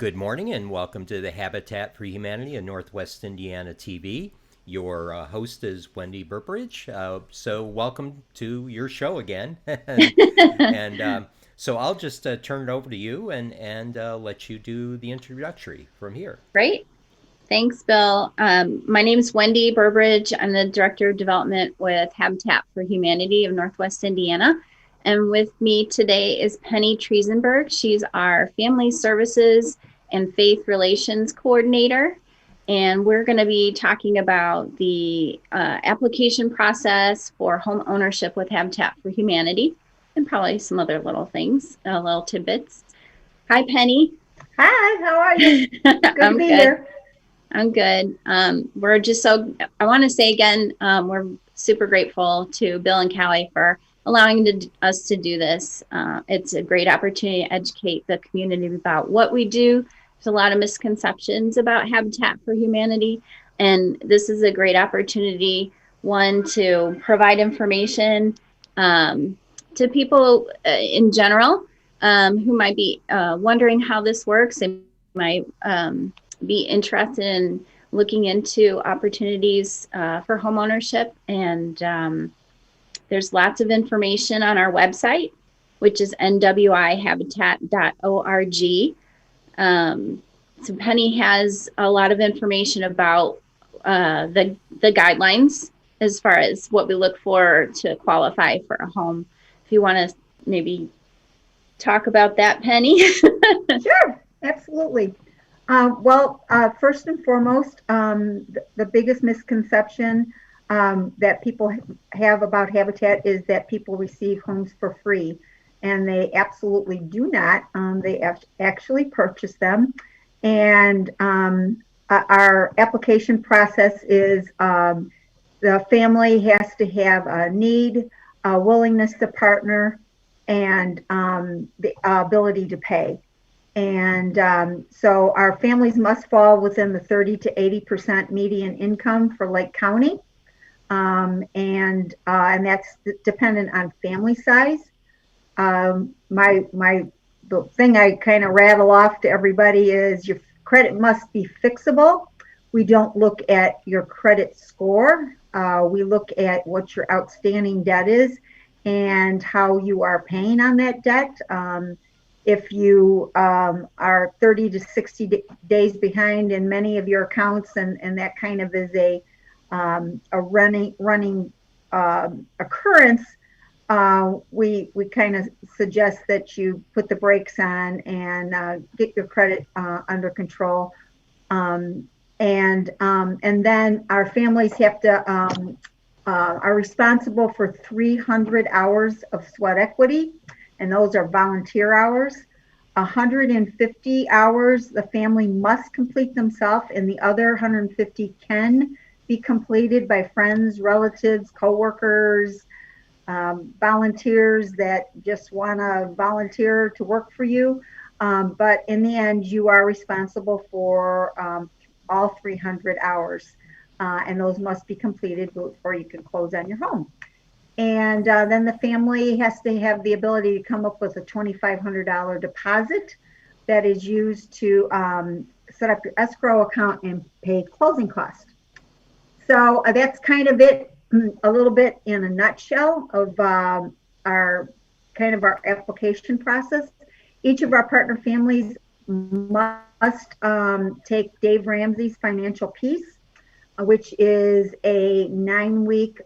Good morning and welcome to the Habitat for Humanity in Northwest Indiana TV. Your host is Wendy Burbridge. So welcome to your show again. and so I'll just turn it over to you and let you do the introductory from here. Great. Thanks, Bill. My name is Wendy Burbridge. I'm the Director of Development with Habitat for Humanity of Northwest Indiana. And with me today is Penny Triesenberg. She's our Family Services and Faith Relations Coordinator. And we're going to be talking about the application process for home ownership with Habitat for Humanity and probably some other little things, little tidbits. Hi, Penny. Hi, how are you? Good to be here. I'm good. We're just I want to say again, we're super grateful to Bill and Callie for allowing us to do this. It's a great opportunity to educate the community about what we do. There's a lot of misconceptions about Habitat for Humanity, and this is a great opportunity, one, to provide information to people in general who might be wondering how this works. They might be interested in looking into opportunities for homeownership. And there's lots of information on our website, which is nwihabitat.org. So Penny has a lot of information about the guidelines as far as what we look for to qualify for a home. If you want to maybe talk about that, Penny. Sure, absolutely. First and foremost, the biggest misconception that people have about Habitat is that people receive homes for free, and they absolutely do not. They actually purchase them, and our application process is the family has to have a need, a willingness to partner, and the ability to pay. And so our families must fall within the 30 to 80% median income for Lake County. And that's dependent on family size. The thing I kind of rattle off to everybody is your credit must be fixable. We don't look at your credit score. We look at what your outstanding debt is and how you are paying on that debt. If you are 30 to 60 days behind in many of your accounts, and that kind of is a running occurrence, we kind of suggest that you put the brakes on and get your credit under control. And then our families have to are responsible for 300 hours of sweat equity, and those are volunteer hours. 150 hours the family must complete themselves, and the other 150 can be completed by friends, relatives, coworkers, volunteers that just want to volunteer to work for you. But in the end, you are responsible for all 300 hours. And those must be completed before you can close on your home. And then the family has to have the ability to come up with a $2,500 deposit that is used to set up your escrow account and pay closing costs. So that's kind of it, a little bit in a nutshell of our application process. Each of our partner families must take Dave Ramsey's Financial Peace, which is a 9-week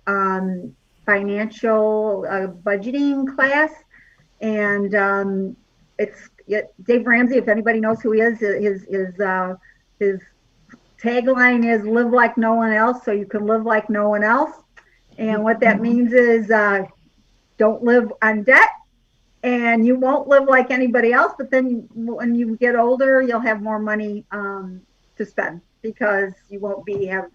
financial budgeting class. And Dave Ramsey, if anybody knows who he is, his tagline is live like no one else so you can live like no one else. And what that means is don't live on debt, and you won't live like anybody else, but then when you get older, you'll have more money to spend, because you won't have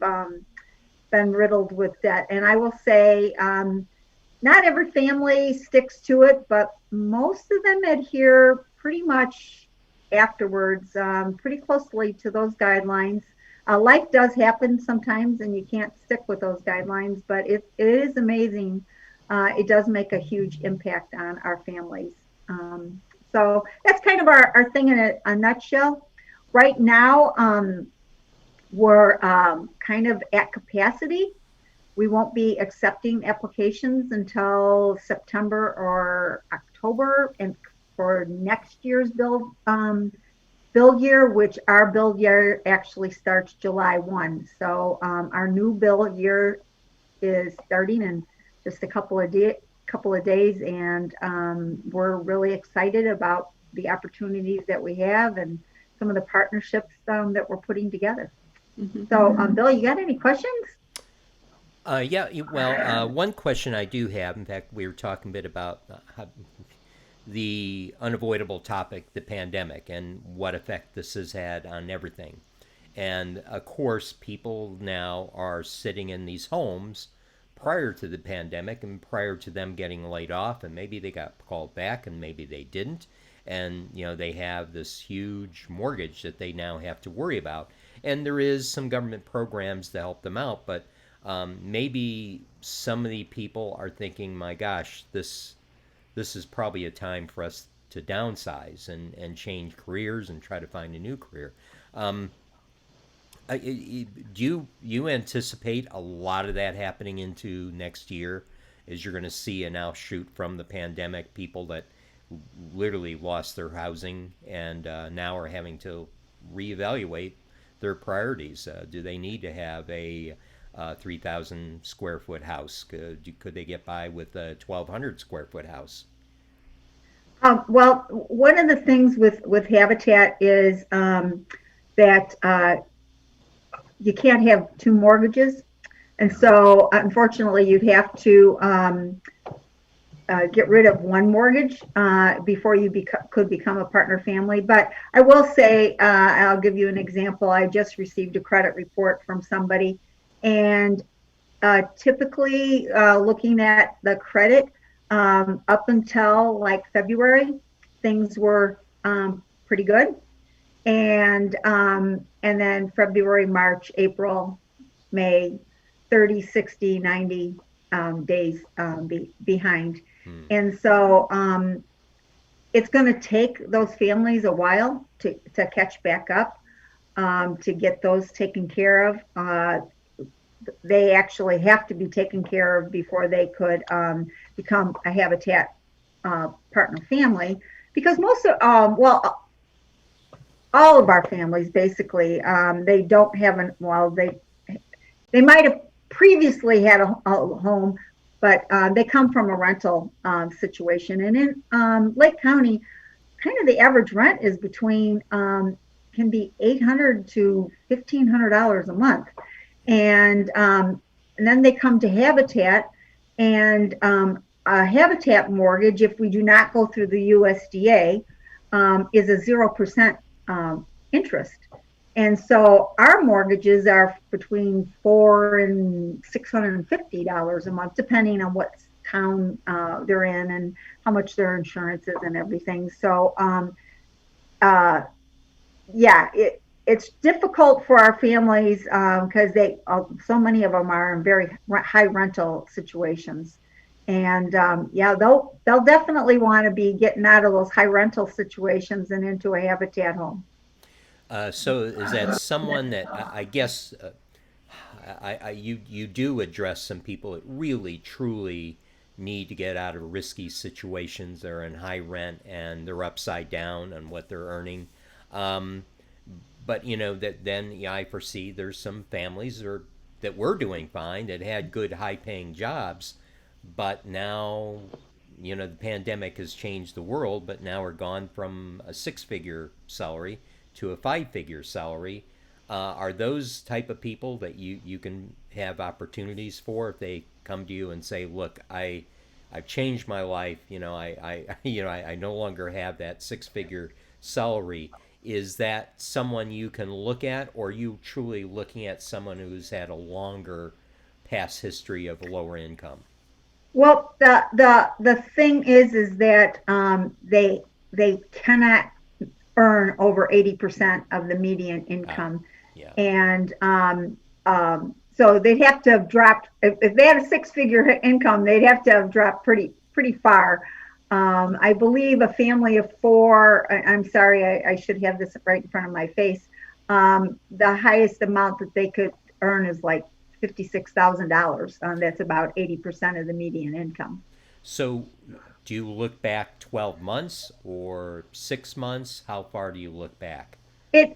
been riddled with debt. And I will say, not every family sticks to it, but most of them adhere pretty much afterwards, pretty closely to those guidelines. Life does happen sometimes, and you can't stick with those guidelines, but it is amazing. It does make a huge impact on our families. So that's kind of our thing in a nutshell. right now, we're kind of at capacity. We won't be accepting applications until September or October, and for next year's bill year, which our bill year actually starts July 1. So our new bill year is starting in just a couple of days, and we're really excited about the opportunities that we have and some of the partnerships that we're putting together. Mhm. So, Bill, you got any questions? Well, one question I do have, in fact, we were talking a bit about the unavoidable topic, the pandemic, and what effect this has had on everything. And of course, people now are sitting in these homes prior to the pandemic and prior to them getting laid off, and maybe they got called back and maybe they didn't. And, they have this huge mortgage that they now have to worry about. And there is some government programs to help them out, but maybe some of the people are thinking, my gosh, this is probably a time for us to downsize and change careers and try to find a new career. Do you anticipate a lot of that happening into next year, as you're going to see an outshoot from the pandemic, people that literally lost their housing and now are having to reevaluate their priorities? Do they need to have a 3,000 square foot house? Could they get by with a 1,200 square foot house? Well, one of the things with Habitat is that you can't have two mortgages. And so, unfortunately, you'd have to get rid of one mortgage before you could become a partner family. But I will say, I'll give you an example. I just received a credit report from somebody, and typically looking at the credit up until like February, things were pretty good. And then February, March, April, May, 30, 60, 90 days behind. And so it's going to take those families a while to catch back up, to get those taken care of. They actually have to be taken care of before they could become a Habitat partner family, because most of, all of our families basically, they don't have they might have previously had a home, but they come from a rental situation. And in Lake County, kind of the average rent is between can be $800 to $1,500 a month. And then they come to Habitat, and a Habitat mortgage, if we do not go through the USDA, is a 0% interest. And so our mortgages are between $400 and $650 a month, depending on what town they're in and how much their insurance is and everything. So, it's difficult for our families because so many of them are in very high rental situations. And they'll definitely want to be getting out of those high rental situations and into a Habitat home. So is that someone that I guess you do address some people that really truly need to get out of risky situations? They're in high rent and they're upside down on what they're earning. But I foresee there's some families that were doing fine, that had good high paying jobs, but now the pandemic has changed the world, but now we're gone from a 6-figure salary to a 5-figure salary. Are those type of people that you can have opportunities for if they come to you and say, look, I've changed my life, I no longer have that 6-figure salary? Is that someone you can look at, or are you truly looking at someone who's had a longer past history of lower income? Well, the thing is that they cannot earn over 80% of the median income. And so they'd have to have dropped, if they had a 6-figure income, they'd have to have dropped pretty far. I believe a family of four, I'm sorry, I should have this right in front of my face. The highest amount that they could earn is like $56,000. That's about 80% of the median income. So, do you look back 12 months or 6 months? How far do you look back? We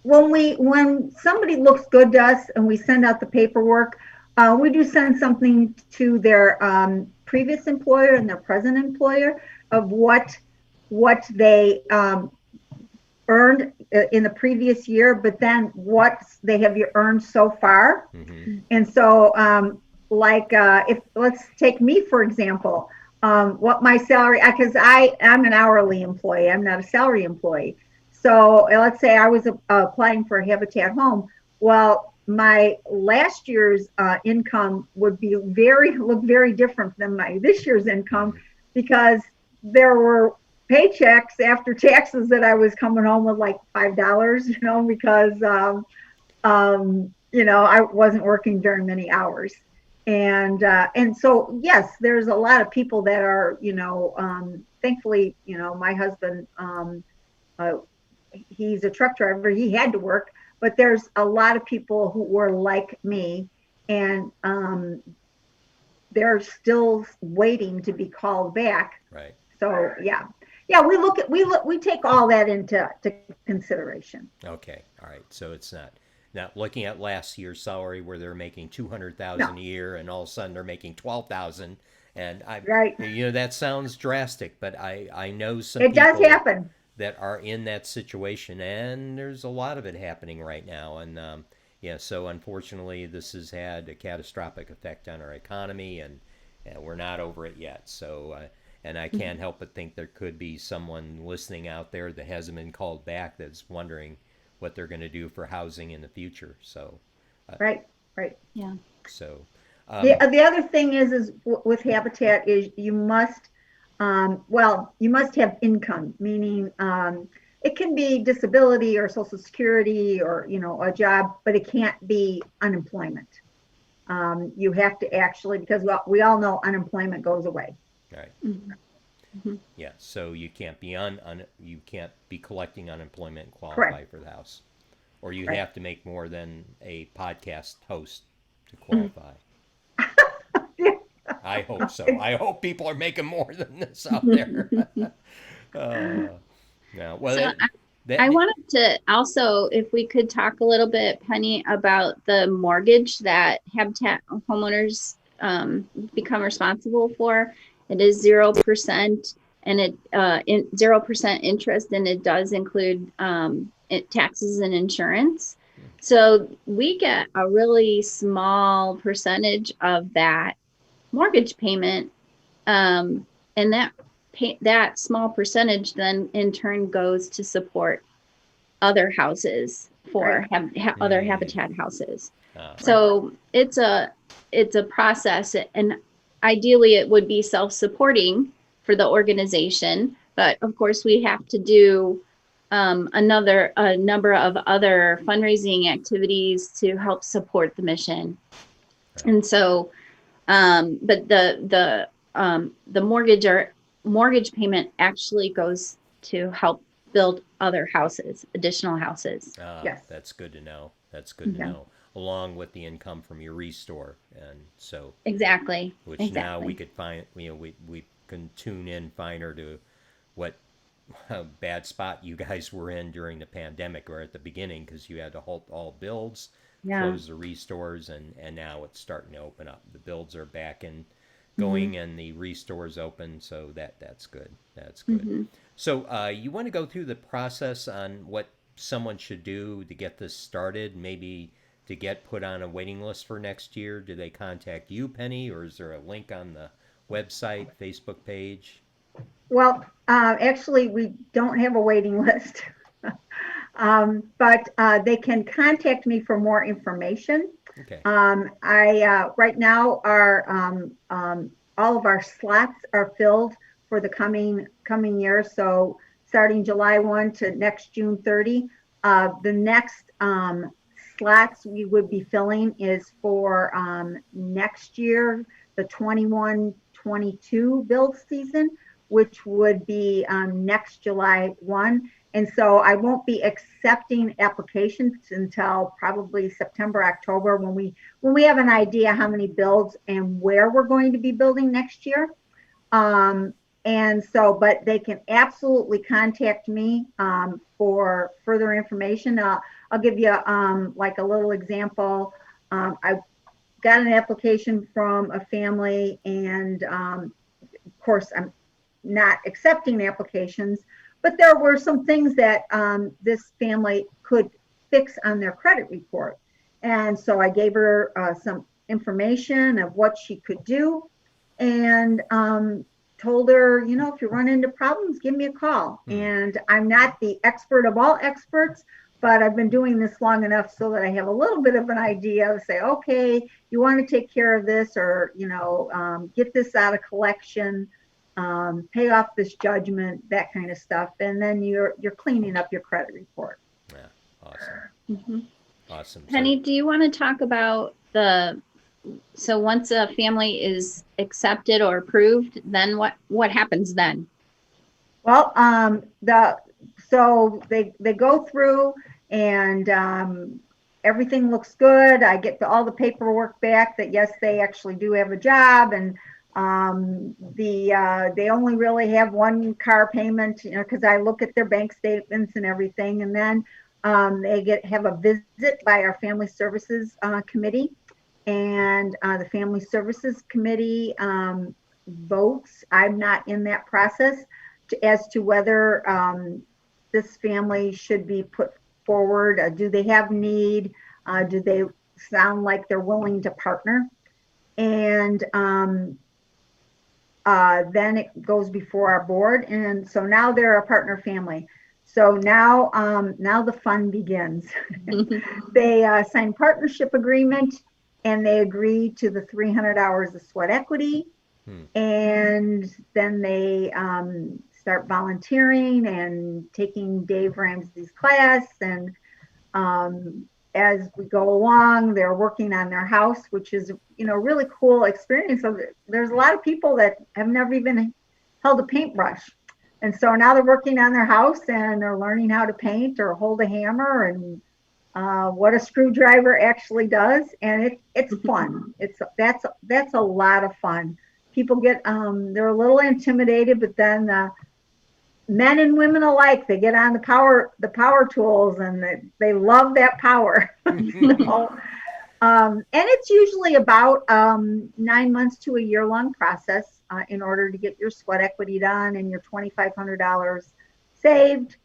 when somebody looks good to us and we send out the paperwork, we do send something to their previous employer and their present employer of what they earned in the previous year, but then what they have earned so far. Mm-hmm. And so, if let's take me for example, what my salary, because I'm an hourly employee, I'm not a salary employee. So let's say I was applying for a Habitat home. Well, my last year's income would look very different than my this year's income, because there were paychecks after taxes that I was coming home with like $5, because I wasn't working very many hours. And so yes, there's a lot of people that are, thankfully, my husband, uh, he's a truck driver, he had to work, but there's a lot of people who were like me, and they're still waiting to be called back. Right. So yeah, we take all that into consideration. Okay. All right. So it's not looking at last year's salary where they're making 200,000 No, a year and all of a sudden they're making 12,000. And right. that sounds drastic, but I know some It does people happen. that are in that situation, and there's a lot of it happening right now. And yeah, so unfortunately, this has had a catastrophic effect on our economy, and we're not over it yet. So, and I can't help but think there could be someone listening out there that hasn't been called back that's wondering what they're going to do for housing in the future. So, Right, right. Yeah. so The other thing is with Habitat is you must, you must have income, meaning it can be disability or Social Security or, a job, but it can't be unemployment. You have to actually, because we all know unemployment goes away. right. Mm-hmm. Yeah, so you can't be you can't be collecting unemployment and qualify Correct. for the house, or you Right. have to make more than a podcast host to qualify. I hope so. I hope people are making more than this out there. No, well, So that, I wanted to also, if we could talk a little bit, Penny, about the mortgage that Habitat homeowners become responsible for. It is 0%, and 0% interest, and it does include taxes and insurance. So we get a really small percentage of that mortgage payment, and that small percentage then in turn goes to support other houses for Right. other Habitat houses. right. So it's a process, and ideally it would be self-supporting for the organization, but of course we have to do a number of other fundraising activities to help support the mission. Right. And so but the mortgage payment actually goes to help build other houses, additional houses. Yes. That's good to know. That's good to Okay. know, along with the income from your restore, and so Exactly. which Exactly. now we could find. We can tune in finer to what bad spot you guys were in during the pandemic or at the beginning, because you had to halt all builds, Yeah. close the restores, and now it's starting to open up. The builds are back and going, and the restores open, so that's good. That's good. Mm-hmm. So you want to go through the process on what someone should do to get this started, maybe to get put on a waiting list for next year? Do they contact you, Penny, or is there a link on the website, Facebook page? Well, actually, we don't have a waiting list, but they can contact me for more information. Okay. I right now all of our slots are filled for the coming year. So starting July 1 to next June 30, the next slots we would be filling is for next year, the 21-22 build season, which would be next July 1. And so I won't be accepting applications until probably September, October, when we have an idea how many builds and where we're going to be building next year. And so, but they can absolutely contact me for further information. I'll give you like a little example. I got an application from a family, and of course, I'm not accepting applications, but there were some things that this family could fix on their credit report. And so I gave her some information of what she could do, and told her, you know, if you run into problems, give me a call. And I'm not the expert of all experts, but I've been doing this long enough so that I have a little bit of an idea of say, okay, you want to take care of this, or, you know, get this out of collection, pay off this judgment, that kind of stuff. And then you're cleaning up your credit report. Yeah, awesome. Mm-hmm. Awesome. Penny, do you want to talk about so once a family is accepted or approved, then what happens then? Well, so they go through, and everything looks good. I get all the paperwork back that yes, they actually do have a job, and they only really have one car payment, you know, because I look at their bank statements and everything, and then they have a visit by our family services committee, and the family services committee votes. I'm not in that process as to whether this family should be put forward. Do they have need? Do they sound like they're willing to partner? And then it goes before our board, and so now they're a partner family. So now the fun begins. They sign partnership agreement, and they agree to the 300 hours of sweat equity, and then they start volunteering and taking Dave Ramsey's class. And as we go along, they're working on their house, which is, you know, really cool experience. So there's a lot of people that have never even held a paintbrush. And so now they're working on their house, and they're learning how to paint or hold a hammer, and what a screwdriver actually does. And it's fun. That's a lot of fun. People get, they're a little intimidated, but then men and women alike, they get on the power tools, and they love that power. And it's usually about 9 months to a year-long process in order to get your sweat equity done and your $2,500 saved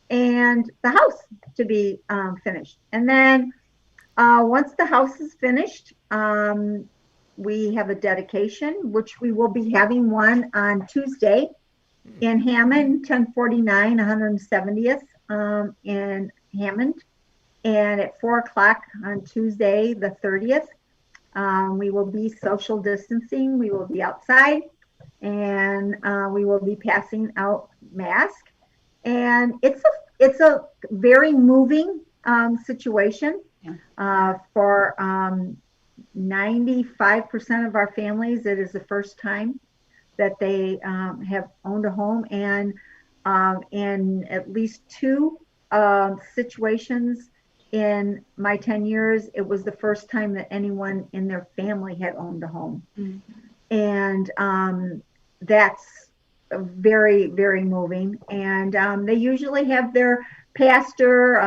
and the house to be finished. And then once the house is finished, we have a dedication, which we will be having one on Tuesday in Hammond, 1049 170th in Hammond. And at 4:00 on Tuesday, the 30th, we will be social distancing. We will be outside, and we will be passing out masks. And it's a very moving situation. For 95% of our families, it is the first time that they have owned a home, and in at least two situations in my 10 years, it was the first time that anyone in their family had owned a home. And that's very, very moving. And they usually have their pastor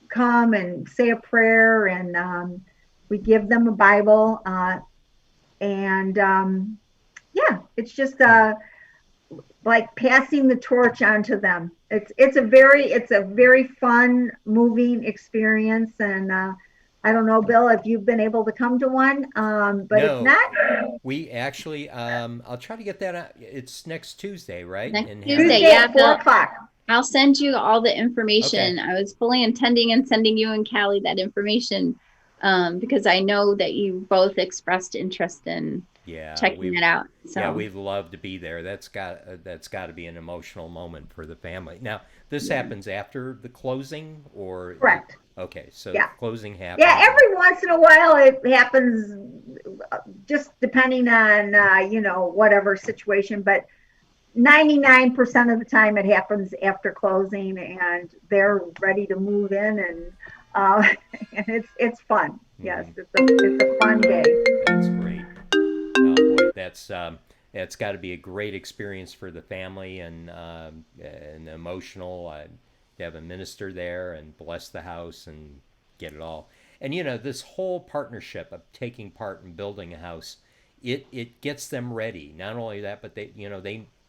come and say a prayer, and we give them a Bible. And yeah, it's just like passing the torch onto them. It's a very fun, moving experience. And I don't know, Bill, if you've been able to come to one, but No, if not, we actually, I'll try to get that out. It's next Tuesday, right? Next In Tuesday, Hammond? Tuesday yeah, at 4:00. I'll send you all the information. Okay. I was fully intending on sending you and Callie that information because I know that you both expressed interest in Yeah, checking it out. So yeah, we'd love to be there. That's got to be an emotional moment for the family. Now, this happens after the closing, or Correct. okay, so Yeah. closing happens. Yeah, every once in a while it happens just depending on, whatever situation, but 99% of the time it happens after closing and they're ready to move in uh, and it's fun. Yes, it's a fun day. That's great. Oh boy, that's got to be a great experience for the family and emotional. To have a minister there and bless the house and get it all. And this whole partnership of taking part in building a house, it gets them ready. Not only that, but they're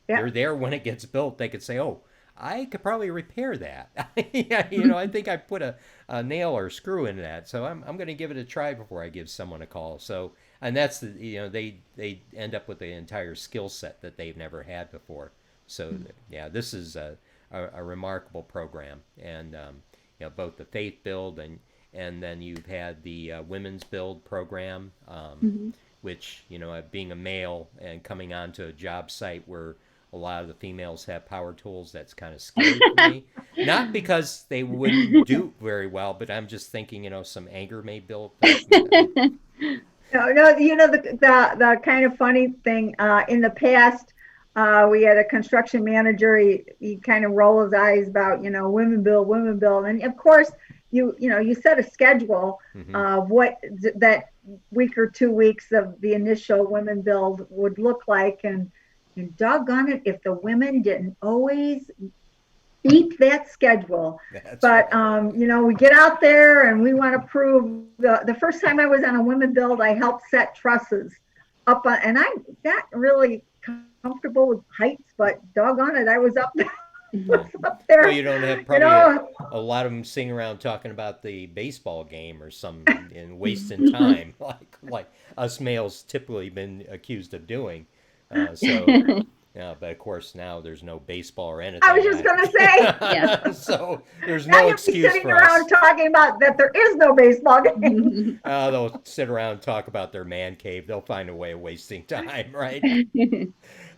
Yeah. there when it gets built. They could say, "Oh, I could probably repair that." Yeah, I think I put a nail or a screw into that, so I'm going to give it a try before I give someone a call. So, and that's they end up with the entire skill set that they've never had before. So yeah, this is a remarkable program, and both the faith build and then you've had the women's build program, Mhm. which being a male and coming onto a job site where a lot of the females have power tools, that's kind of scary for me. Not because they wouldn't do very well, but I'm just thinking, some anger may build up. No, no, the kind of funny thing, in the past, we had a construction manager, he kind of roll his eyes about, women build. And of course, you set a schedule Hmm. of what that week or 2 weeks of the initial women build would look like. And doggone it, if the women didn't always beat that schedule. That's But right. we get out there and we want to prove the first time I was on a women build, I helped set trusses up on, and I'm not really comfortable with heights, but doggone it, I was up there, Yeah. was up Well, there, you don't have you probably know. a lot of them sitting around talking about the baseball game or some and wasting time like us males typically been accused of doing. So yeah, but of course now there's no baseball or I was anything. just gonna say, Yeah. So there's now no you'll be excuse sitting for around us. talking about that there is no baseball game. They'll sit around and talk about their man cave. They'll find a way of wasting time, right?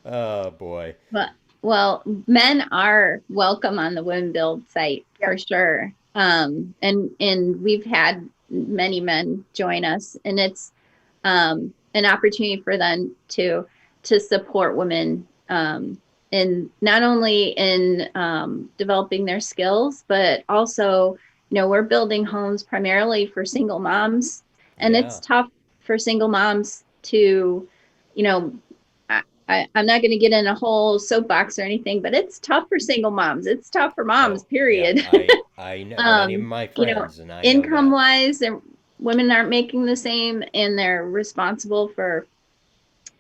Oh boy. Well, well, men are welcome on the Women Build site Yep. for sure. And we've had many men join us, and it's an opportunity for them to support women in not only in developing their skills, but also, we're building homes primarily for single moms, and Yeah. it's tough for single moms to, you know, I'm not going to get in a whole soapbox or anything, but it's tough for single moms. It's tough for moms, Oh, yeah. period. I know many of my You know, friends, and I know income that. wise, women aren't making the same, and they're responsible for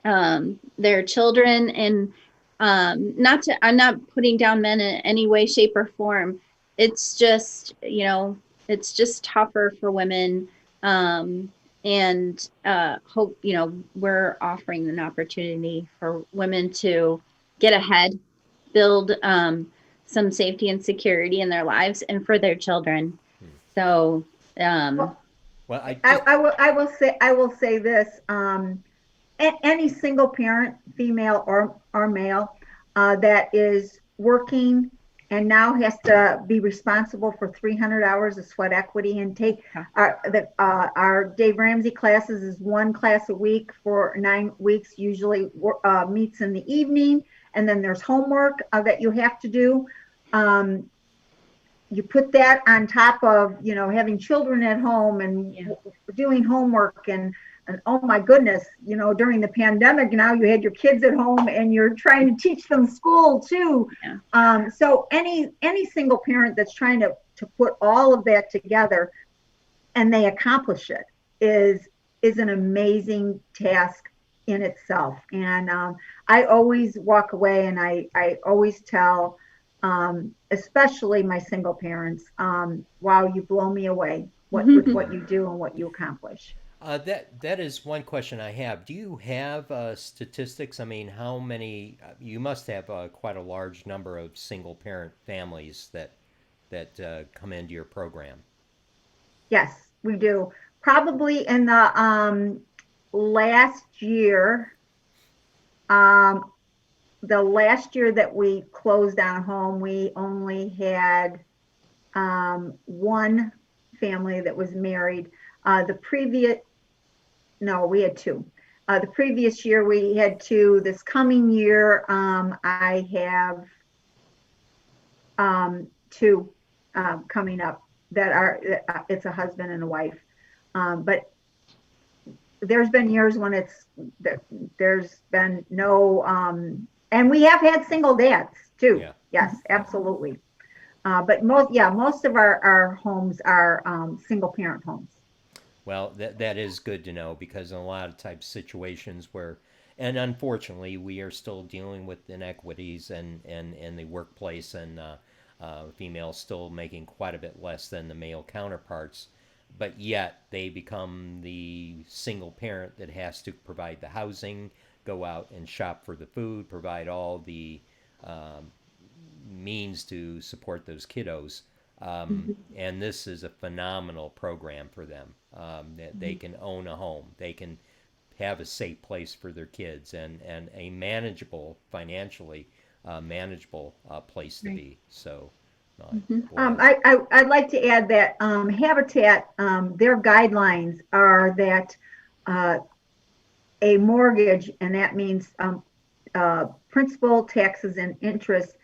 their children. And I'm not putting down men in any way, shape, or form. It's just, it's just tougher for women. And hope, we're offering an opportunity for women to get ahead, build some safety and security in their lives and for their children. Hmm. So, um, Well, Well, I I, just I will say this. Any single parent, female or male, that is working and now has to be responsible for 300 hours of sweat equity and take our Dave Ramsey classes is one class a week for 9 weeks, usually meets in the evening, and then there's homework that you have to do. Um, you put that on top of having children at home and yeah. doing homework and oh my goodness, during the pandemic now you had your kids at home and you're trying to teach them school too. Yeah. So any single parent that's trying to put all of that together and they accomplish it is an amazing task in itself. And I always walk away and I always tell, especially my single parents, wow, you blow me away with what you do and what you accomplish. that is one question I have. Do you have statistics? I mean, how many? You must have quite a large number of single parent families that come into your program. Yes, we do. Probably in the last year, um, the last year that we closed on a home, we only had one family that was married. The previous, no, we had two. The previous year we had two. This coming year, I have two coming up that are, it's a husband and a wife. But there's been years when there's been no, and we have had single dads too. Yeah. Yes, absolutely. But most of our homes are single parent homes. Well, that is good to know, because in a lot of types of situations where, and unfortunately, we are still dealing with inequities and in the workplace, and females still making quite a bit less than the male counterparts, but yet they become the single parent that has to provide the housing, go out and shop for the food, provide all the means to support those kiddos. And this is a phenomenal program for them. That they can own a home, they can have a safe place for their kids, and a manageable, financially manageable place to be. So, boy. I'd like to add that Habitat, their guidelines are that a mortgage, and that means principal, taxes, and interest,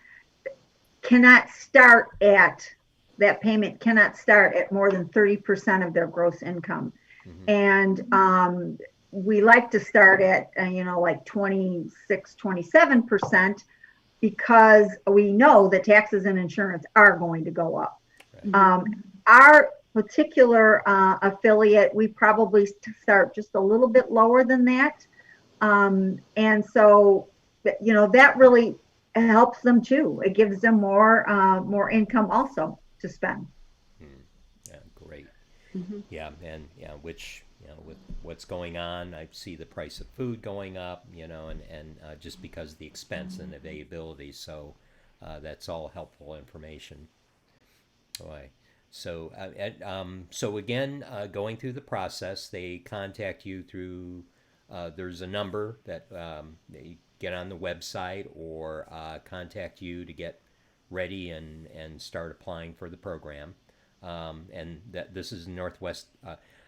that payment cannot start at more than 30% of their gross income. And we like to start at, like 26, 27%, because we know that taxes and insurance are going to go up. Our particular affiliate, we probably start just a little bit lower than that. And so, that really helps them too. It gives them more income also to spend. Yeah, great. Yeah, and which, with what's going on, I see the price of food going up, and just because of the expense and availability. So that's all helpful information. Boy. So, so again, going through the process, they contact you through, there's a number that they get on the website, or contact you to get ready and start applying for the program. And that this is Northwest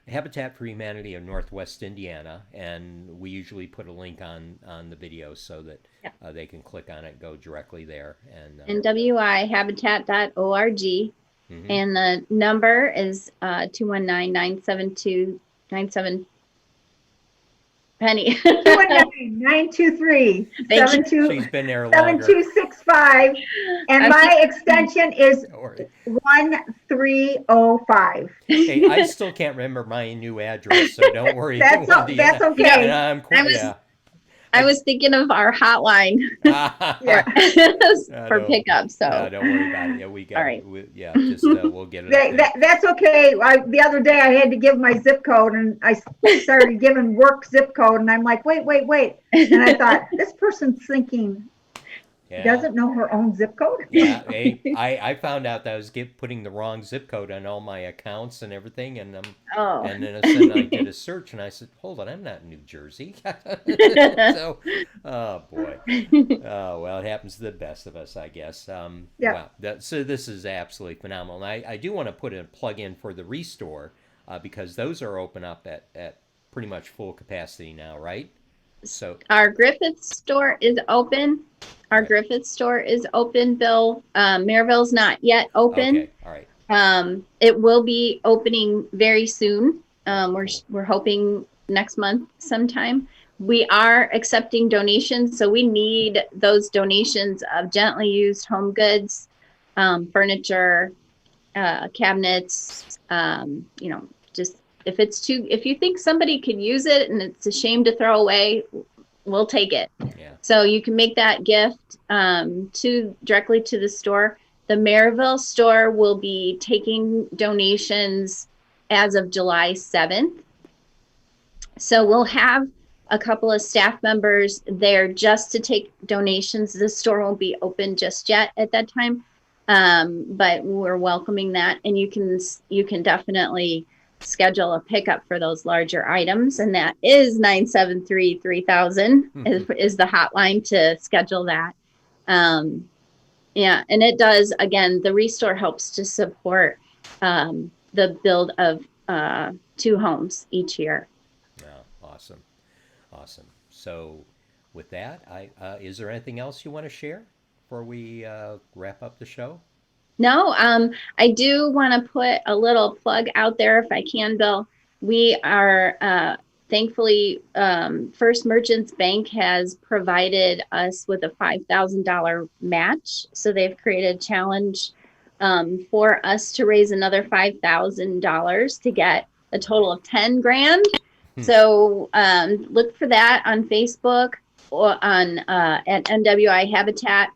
Habitat for Humanity of Northwest Indiana, and we usually put a link on the video so that they can click on it and go directly there. And NWIhabitat.org. And the number is 219-972-97 Penny. 219-923-7265. She's been there longer. 7265. And my extension is 1305. Hey, I still can't remember my new address, so don't worry. That's okay. I was thinking of our hotline for pickup. So don't worry about it. Yeah, we got. All right. We'll get it. That's okay. The other day I had to give my zip code, and I started giving work zip code, and I'm like, wait, and I thought, this person's thinking. Doesn't know her own zip code. Yeah, I found out that I was putting the wrong zip code on all my accounts and everything, and and then I did a search, and I said, "Hold on, I'm not in New Jersey." So, oh boy, well, it happens to the best of us, I guess. Wow, so this is absolutely phenomenal. And I do want to put a plug in for the Restore, because those are open up at pretty much full capacity now, right? So our Griffith store is open. Griffith store is open, Bill. Maryville's not yet open. Okay, all right. It will be opening very soon. We're hoping next month sometime. We are accepting donations, so we need those donations of gently used home goods, furniture, cabinets. Just if you think somebody could use it and it's a shame to throw away, we'll take it. Yeah. So you can make that gift directly to the store. The Maryville store will be taking donations as of July 7th. So we'll have a couple of staff members there just to take donations. The store won't be open just yet at that time, but we're welcoming that, and you can definitely schedule a pickup for those larger items, and that is 973-3000 is the hotline to schedule that. And it does, again, the Restore helps to support the build of 2 homes each year. Awesome. Awesome. So with that, is there anything else you want to share before we wrap up the show? No, I do want to put a little plug out there if I can, Bill. We are thankfully, First Merchants Bank has provided us with a $5,000 match. So they've created a challenge for us to raise another $5,000 to get a total of 10 grand. So look for that on Facebook or on at NWI Habitat.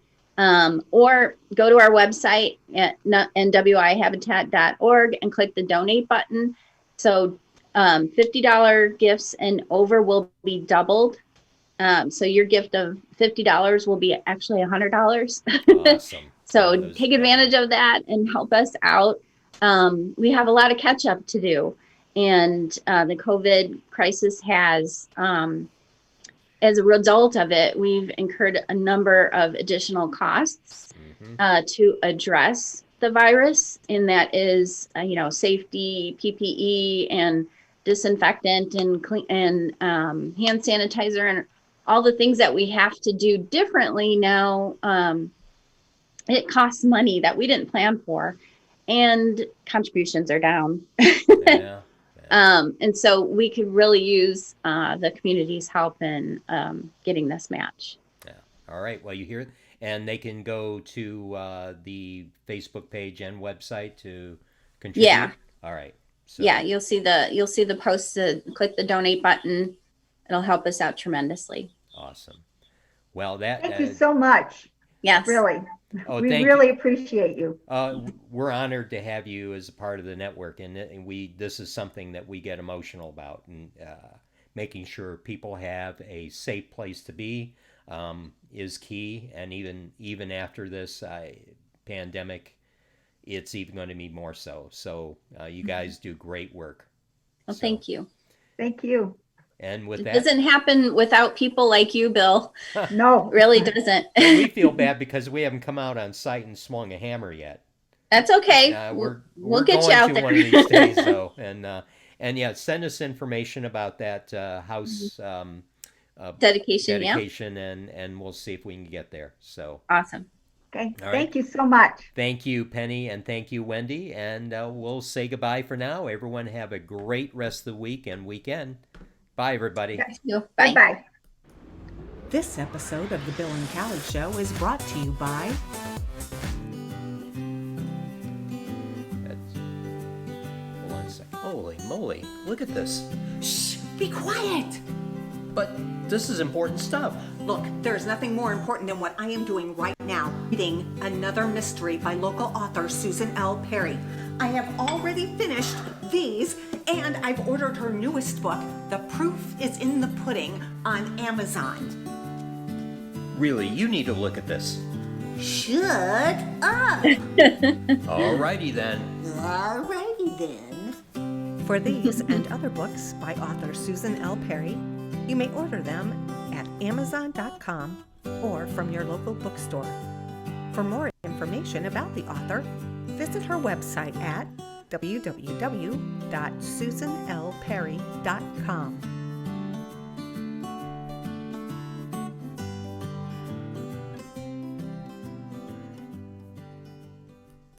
Or go to our website at nwihabitat.org and click the donate button. So $50 gifts and over will be doubled. So your gift of $50 will be actually $100. Awesome. So take advantage of that and help us out. We have a lot of catch up to do. And the COVID crisis has, as a result of it, we've incurred a number of additional costs to address the virus, and that is, safety, PPE, and disinfectant, and clean, and hand sanitizer, and all the things that we have to do differently now. It costs money that we didn't plan for, and contributions are down. Yeah. And so we could really use the community's help in getting this match. Yeah. All right. Well, you hear it. And they can go to the Facebook page and website to contribute. Yeah. All right. So, Yeah, you'll see the post. Click the donate button. It'll help us out tremendously. Awesome. Well, that. Thank you so much. Yes. Really. Oh, We thank really appreciate you. We're honored to have you as a part of the network, and this is something that we get emotional about, and making sure people have a safe place to be is key. And even after this pandemic, it's even going to be more so. So you guys do great work. Well, thank you. Thank you. And with It that, doesn't happen without people like you, Bill. No. It really doesn't. we feel bad because we haven't come out on site and swung a hammer yet. That's okay. We'll get going you out to there. one of these days, though, and yeah, send us information about that house Dedication. Yeah. dedication, and we'll see if we can get there. So Awesome. Okay. All right. Thank you so much. thank you, Penny, and thank you, Wendy, and we'll say goodbye for now. Everyone have a great rest of the week and weekend. Bye, everybody. Thank you. Bye. Bye. This episode of The Bill and Callie Show is brought to you by Hold on a second. Holy moly! Look at this. Shh! Be quiet! But this is important stuff. Look, there is nothing more important than what I am doing right now, reading Another Mystery by local author Susan L. Perry. I have already finished these, and I've ordered her newest book, The Proof is in the Pudding, on Amazon. Really, you need to look at this. Shut up! Alrighty then. Alrighty then. For these and other books by author Susan L. Perry, you may order them at Amazon.com or from your local bookstore. For more information about the author, visit her website at www.susanlperry.com.